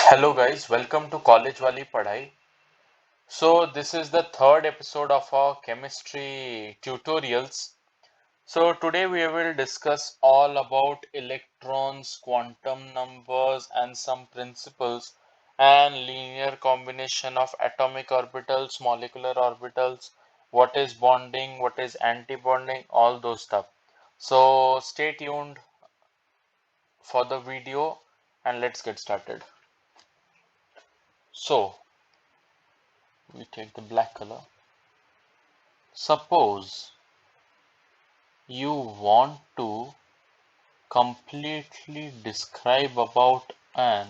Hello guys, welcome to Collegewali PADHAI. So this is the third episode of our chemistry tutorials. So today we will discuss all about electrons, quantum numbers and some principles and linear combination of atomic orbitals, molecular orbitals, what is bonding, what is antibonding, all those stuff. So stay tuned for the video and let's get started. So we take the black color. Suppose you want to completely describe about an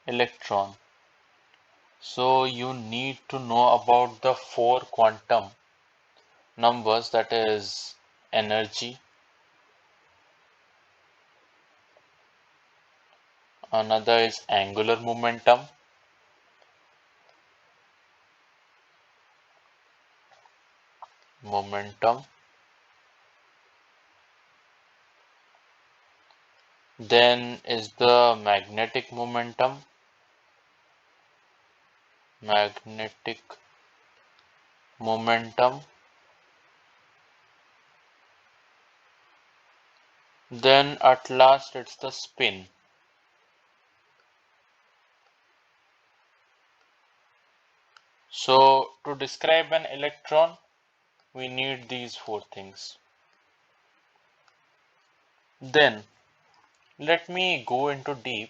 electron. So you need to know about the four quantum numbers, that is energy, another is angular momentum, then is the magnetic momentum, then at last it's the spin. So to describe an electron, we need these four things. Then let me go into deep.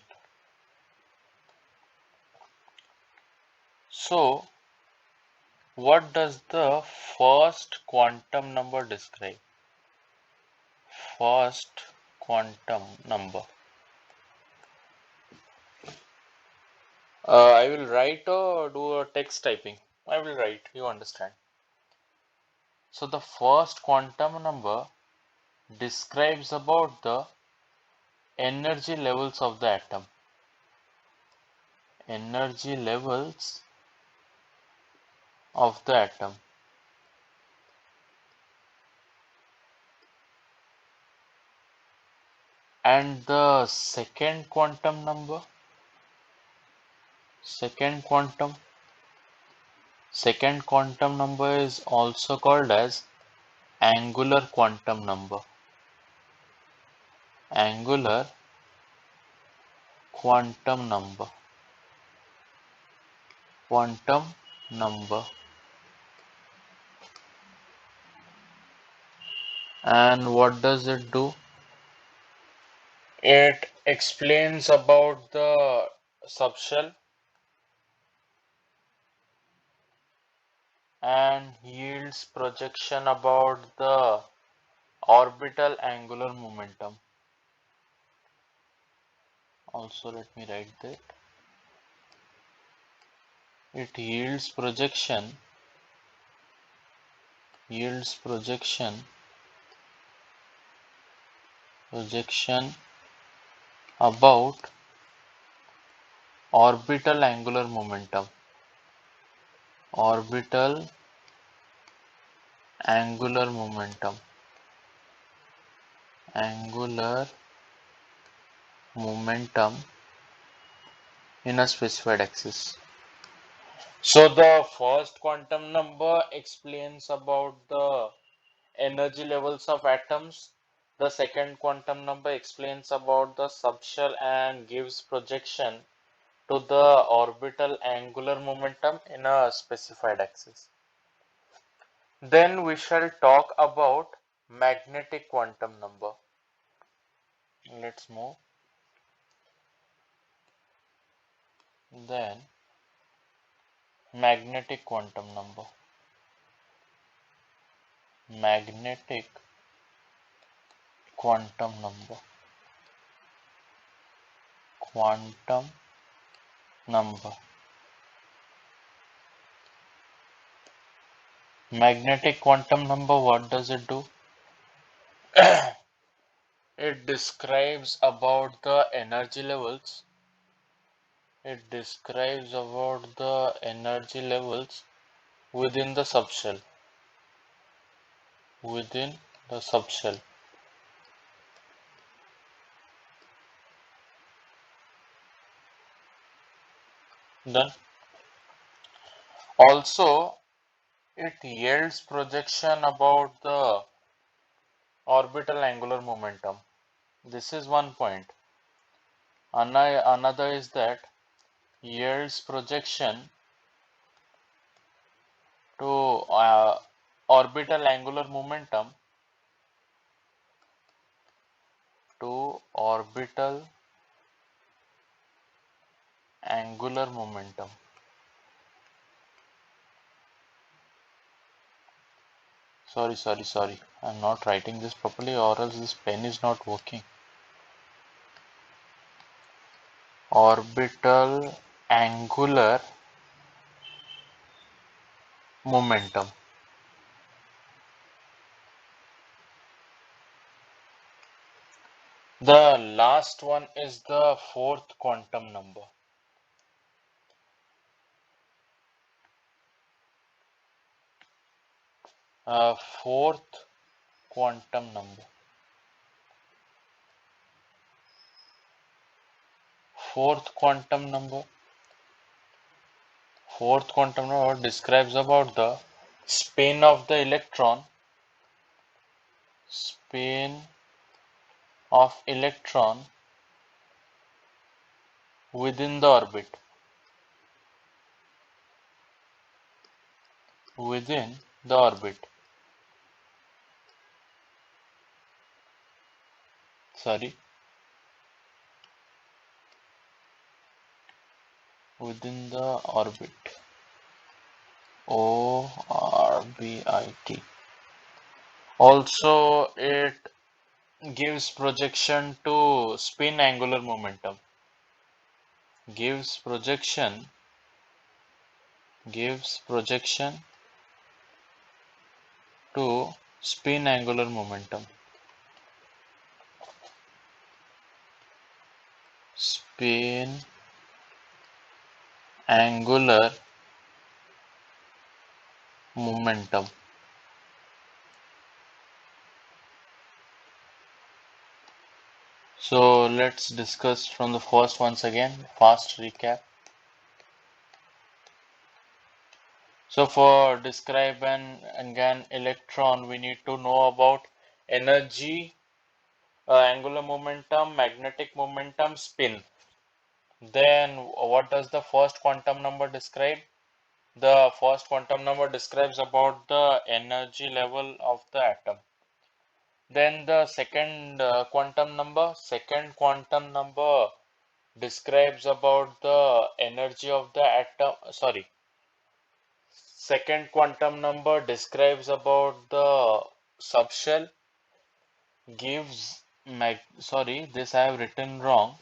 So what does the first quantum number describe? First quantum number. I will write or do a text typing. I will write, you understand. So the first quantum number describes about the energy levels of the atom. Energy levels of the atom. And the second quantum number, second quantum number is also called as angular quantum number. Angular quantum number. Quantum number. And what does it do? It explains about the subshell and yields projection about the orbital angular momentum. Also, let me write that. It yields projection about orbital angular momentum. Orbital angular momentum. Angular momentum in a specified axis. So the first quantum number explains about the energy levels of atoms. The second quantum number explains about the subshell and gives projection to the orbital angular momentum in a specified axis. Then we shall talk about magnetic quantum number. Let's move. Then magnetic quantum number. Magnetic quantum number. Quantum number. Magnetic quantum number, what does it do? It describes about the energy levels. It describes about the energy levels within the subshell. Within the subshell. Then also it yields projection about the orbital angular momentum. This is one point. Another is that yields projection to orbital angular momentum to orbital angular momentum. Sorry. I'm not writing this properly, or else this pen is not working. Orbital angular momentum. The last one is the fourth quantum number. Fourth quantum number. Fourth quantum number. Fourth quantum number describes about the spin of the electron. Spin of electron within the orbit. Within the orbit. Sorry. Within the orbit. Orbit. Also, it gives projection to spin angular momentum. Gives projection to spin angular momentum. Spin angular momentum. So let's discuss from the first once again, fast recap. So for describe an electron, we need to know about energy, angular momentum, magnetic momentum, spin. Then what does the first quantum number describe? The first quantum number describes about the energy level of the atom. Then the second quantum number describes about the energy of the atom. Sorry, second quantum number describes about the subshell. Gives this I have written wrong.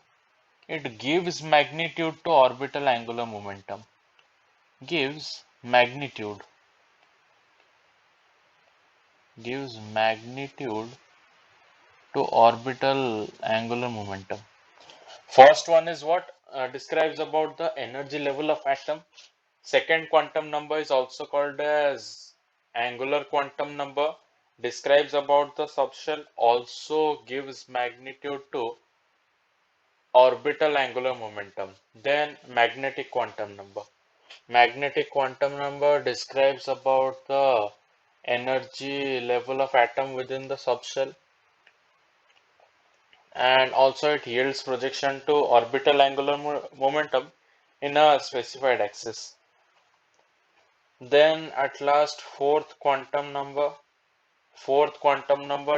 It gives magnitude to orbital angular momentum. Gives magnitude. Gives magnitude to orbital angular momentum. First one is what describes about the energy level of atom. Second quantum number is also called as angular quantum number. Describes about the subshell. Also gives magnitude to orbital angular momentum. Then magnetic quantum number. Magnetic quantum number describes about the energy level of atom within the subshell, and also it yields projection to orbital angular momentum in a specified axis. Then at last fourth quantum number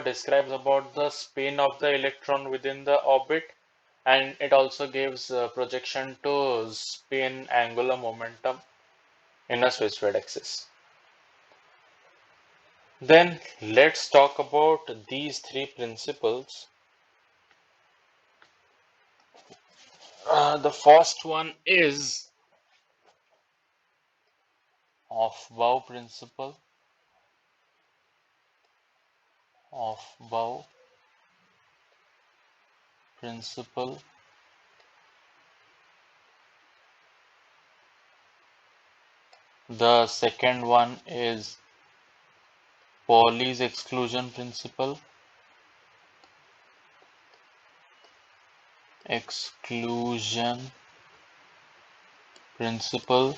describes about the spin of the electron within the orbit, and it also gives projection to spin angular momentum in a specified axis. Then let's talk about these three principles. The first one is Aufbau principle. Aufbau principle. The second one is Paulie's exclusion principle. Exclusion principle.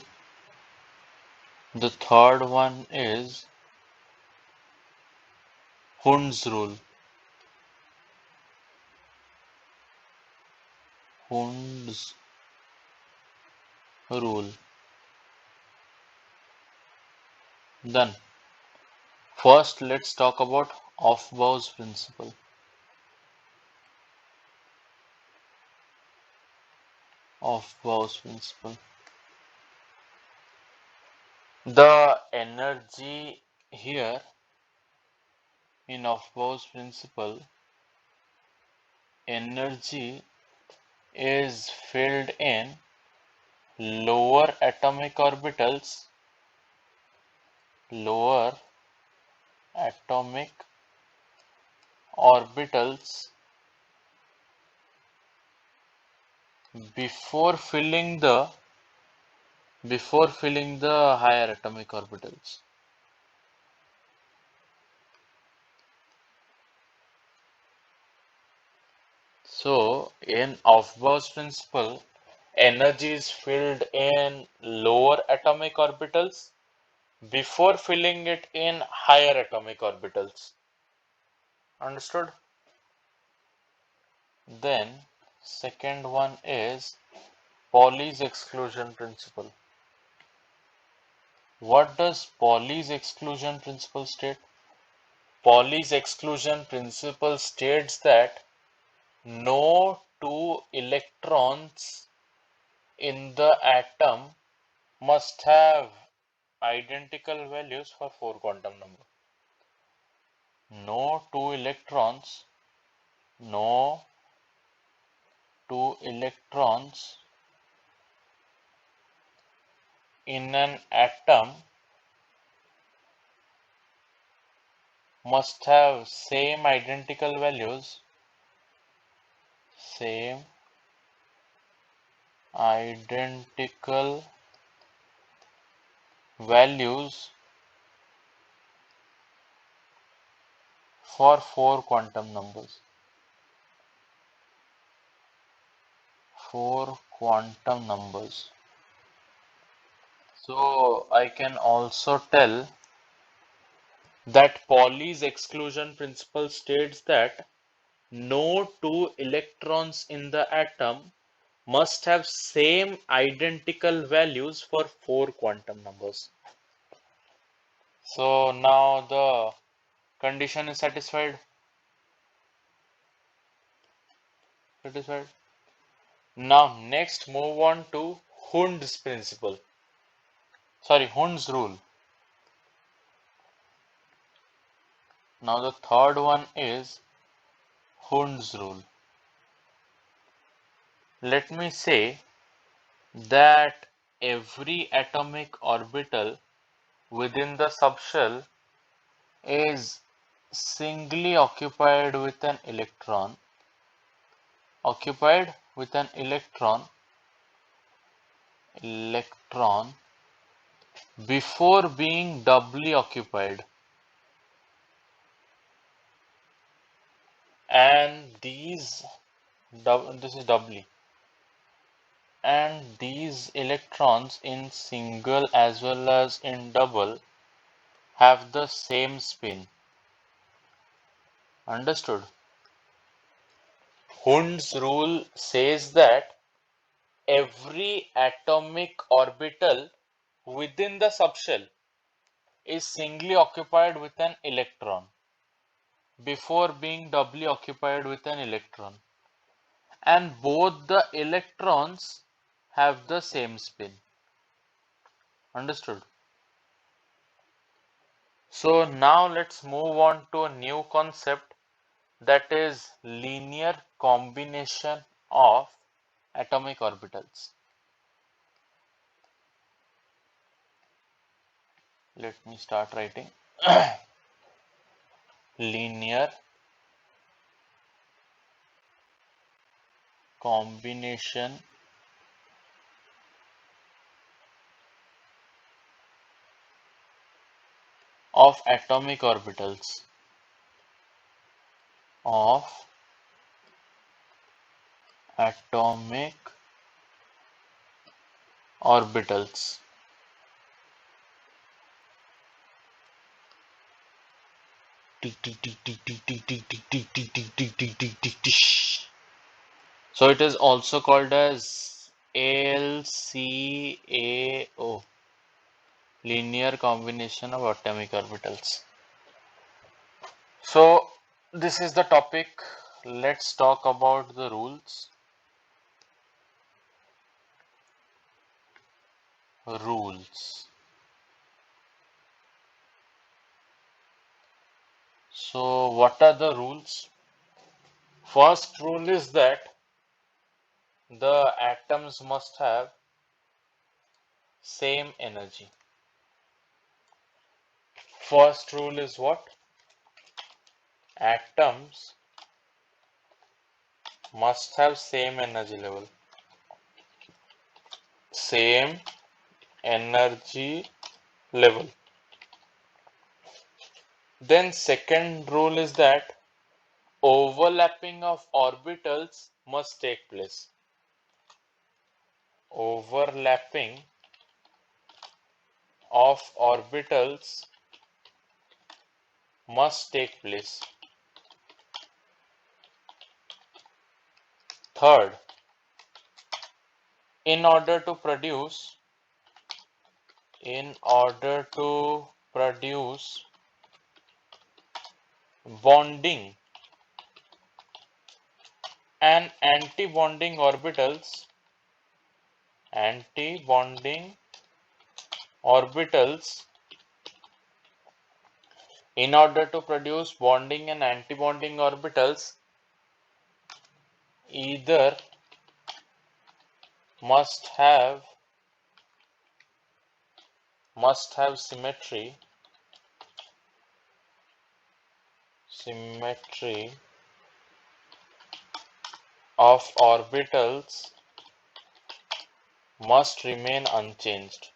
The third one is Hund's rule. Hund's rule. Then, first let's talk about Aufbau's principle. Aufbau's principle. The energy here in Aufbau's principle, energy is filled in lower atomic orbitals, lower atomic orbitals before filling the higher atomic orbitals. So in Aufbau's principle, energy is filled in lower atomic orbitals before filling it in higher atomic orbitals. Understood? Then second one is Pauli's exclusion principle. What does Pauli's exclusion principle state? Pauli's exclusion principle states that no two electrons in the atom must have identical values for four quantum number. No two electrons in an atom must have same identical values for four quantum numbers. Four quantum numbers. So I can also tell that Pauli's exclusion principle states that no two electrons in the atom must have same identical values for four quantum numbers. So now the condition is satisfied. Now next move on to Hund's principle. Sorry, Hund's rule. Now the third one is Hund's rule. Let me say that every atomic orbital within the subshell is singly occupied with an electron before being doubly occupied, and this is doubly, and these electrons in single as well as in double have the same spin. Understood? Hund's rule says that every atomic orbital within the subshell is singly occupied with an electron before being doubly occupied with an electron, and both the electrons have the same spin. Understood? So now let's move on to a new concept, that is linear combination of atomic orbitals. Let me start writing. Linear combination of atomic orbitals orbitals. So it is also called as LCAO, linear combination of atomic orbitals. So this is the topic. Let's talk about the rules. Rules. So what are the rules? First rule is that the atoms must have same energy. First rule is what? Atoms must have same energy level. Same energy level. Then second rule is that overlapping of orbitals must take place. Overlapping of orbitals must take place. Third, in order to produce bonding and antibonding orbitals, in order to produce bonding and antibonding orbitals, either must have symmetry of orbitals must remain unchanged.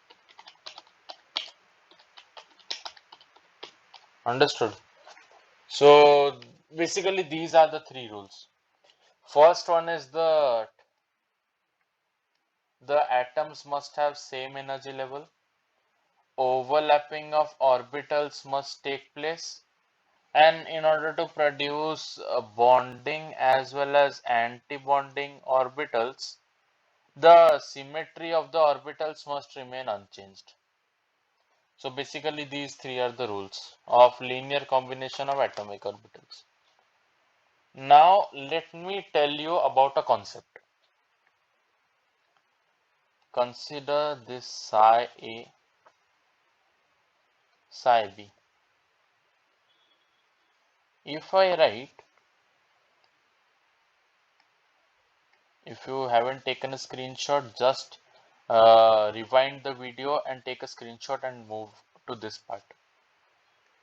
Understood? So basically these are the three rules. First one is the atoms must have same energy level. Overlapping of orbitals must take place. And in order to produce bonding as well as antibonding orbitals, the symmetry of the orbitals must remain unchanged. So basically these three are the rules of linear combination of atomic orbitals. Now let me tell you about a concept. Consider this psi A, psi B. If I write, if you haven't taken a screenshot, just rewind the video and take a screenshot and move to this part.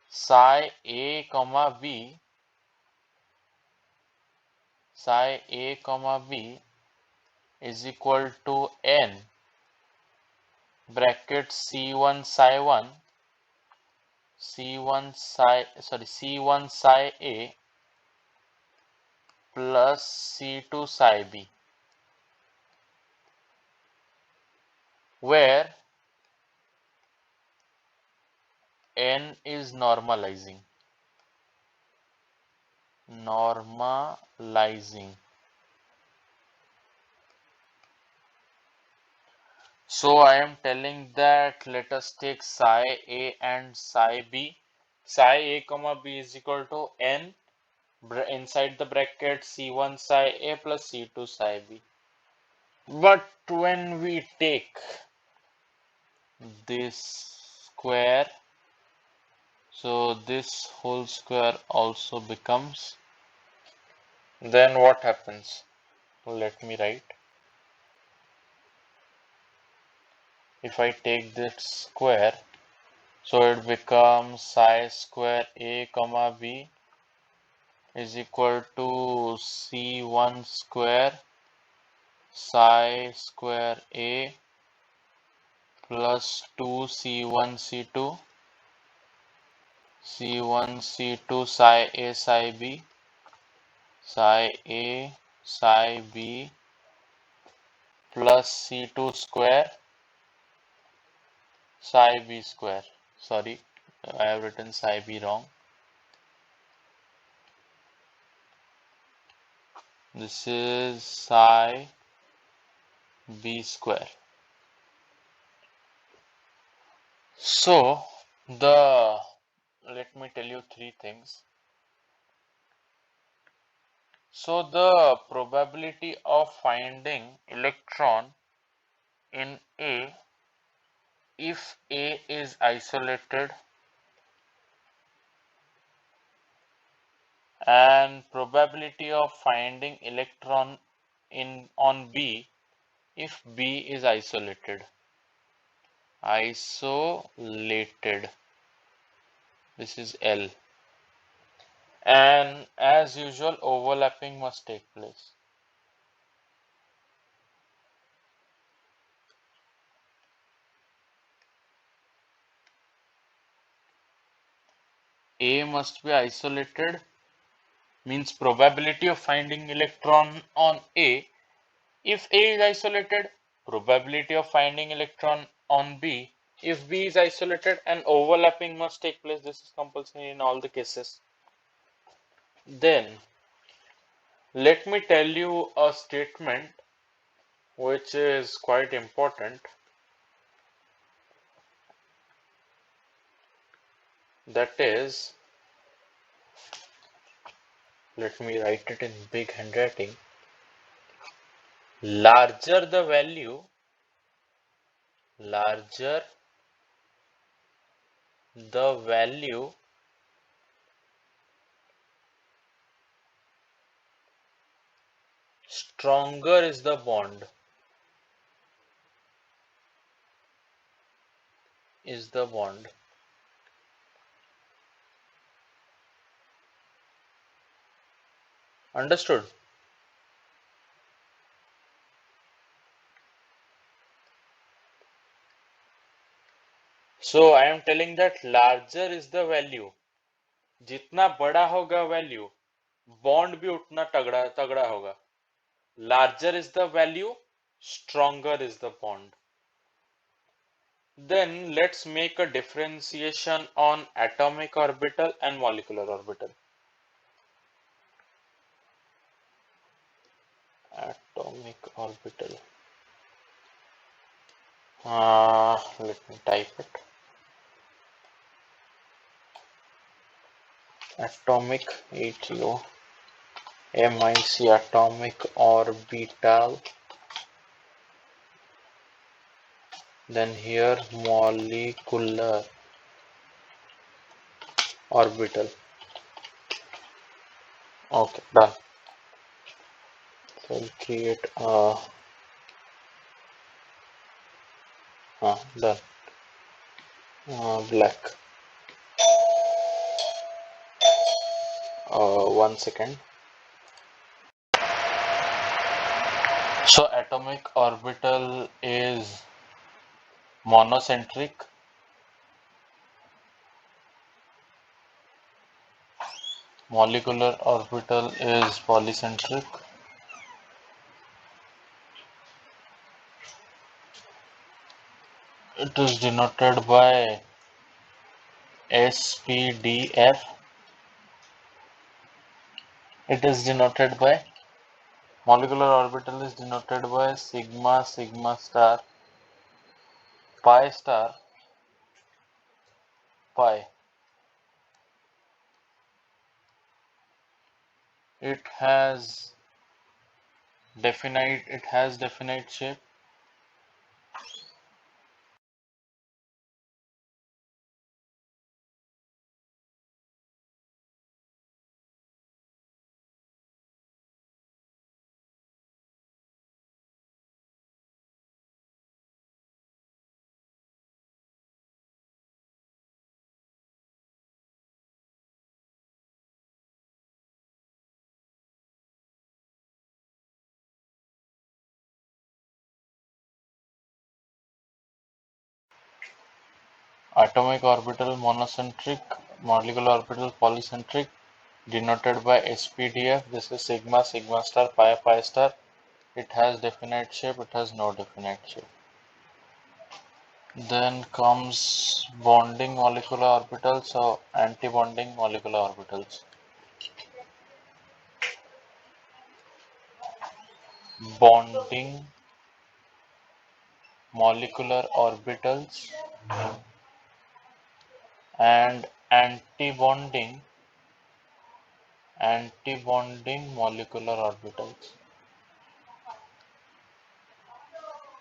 Psi A comma B, psi A comma B is equal to n bracket C1 psi 1, C1 psi A plus C2 psi B, where n is normalizing. So I am telling that let us take psi A and psi B. Psi A comma B is equal to n inside the bracket C1 psi A plus C2 psi B. But when we take this square, so this whole square also becomes, then what happens? Let me write. If I take this square, so it becomes psi square A comma B is equal to C1 square psi square A plus 2 C1 C2 C2 psi A psi B psi B plus C2 square psi b square. Sorry, I have written psi b wrong. This is psi b square. So let me tell you three things. So the probability of finding electron in A if A is isolated, and probability of finding electron in on B if B is isolated. Isolated. This is L. And as usual, overlapping must take place. A must be isolated, means probability of finding electron on A. If A is isolated, probability of finding electron on B. If B is isolated, and overlapping must take place. This is compulsory in all the cases. Then let me tell you a statement which is quite important. That is, let me write it in big handwriting. Larger the value, larger the value, stronger is the bond. Is the bond. Understood? So I am telling that larger is the value. जितना बड़ा होगा value, bond भी उतना तगड़ा तगड़ा होगा. Larger is the value, stronger is the bond. Then let's make a differentiation on atomic orbital and molecular orbital. Atomic orbital. Let me type it. Atomic ATO. MIC atomic orbital. Then here molecular orbital. Okay, done. So I'll create a done. Black. 1 second. So atomic orbital is monocentric. Molecular orbital is polycentric. It is denoted by SPDF. It is denoted by molecular orbital is denoted by sigma, sigma star, pi star, pi. It has definite shape. Atomic orbital monocentric, molecular orbital polycentric, denoted by SPDF. This is sigma, sigma star, pi, pi star. It has definite shape, it has no definite shape. Then comes bonding molecular orbitals or antibonding molecular orbitals. Bonding molecular orbitals and antibonding molecular orbitals.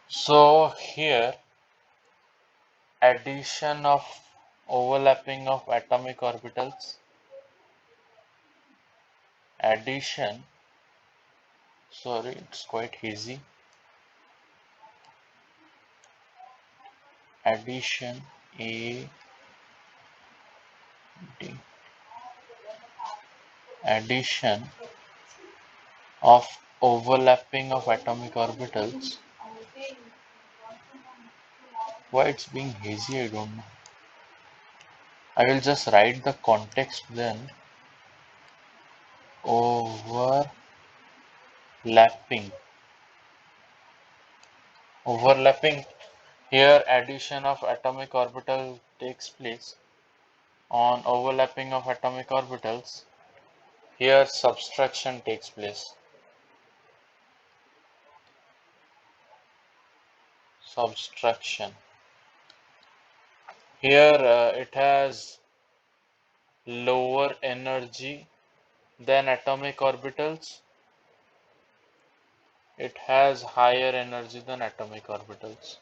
So here addition of overlapping of atomic orbitals, addition, sorry, it's quite easy, addition A D, addition of overlapping of atomic orbitals. Why it's being hazy, I don't know. I will just write the context then. Overlapping. Overlapping. Here addition of atomic orbital takes place. On overlapping of atomic orbitals, here subtraction takes place. Subtraction. Here it has lower energy than atomic orbitals. It has higher energy than atomic orbitals.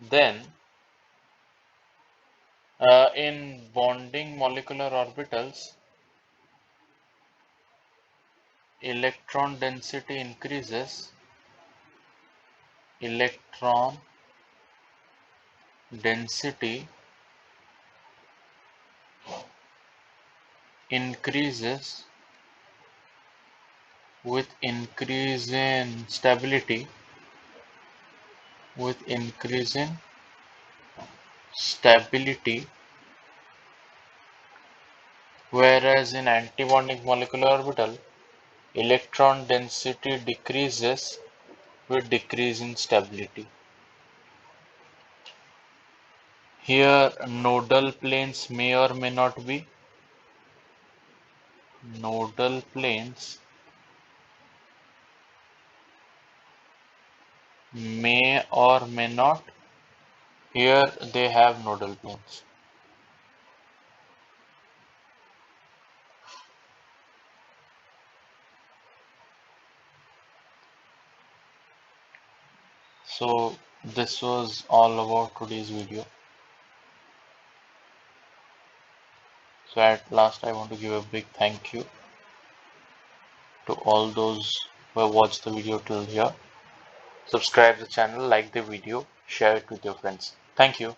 Then in bonding molecular orbitals, electron density increases. Electron density increases with increase in stability, with increase in stability, whereas in antibonding molecular orbital, electron density decreases with decrease in stability. Here nodal planes may or may not be. Nodal planes may or may not. Here they have nodal planes. So this was all about today's video. So at last I want to give a big thank you to all those who have watched the video till here. Subscribe the channel, like the video, share it with your friends. Thank you.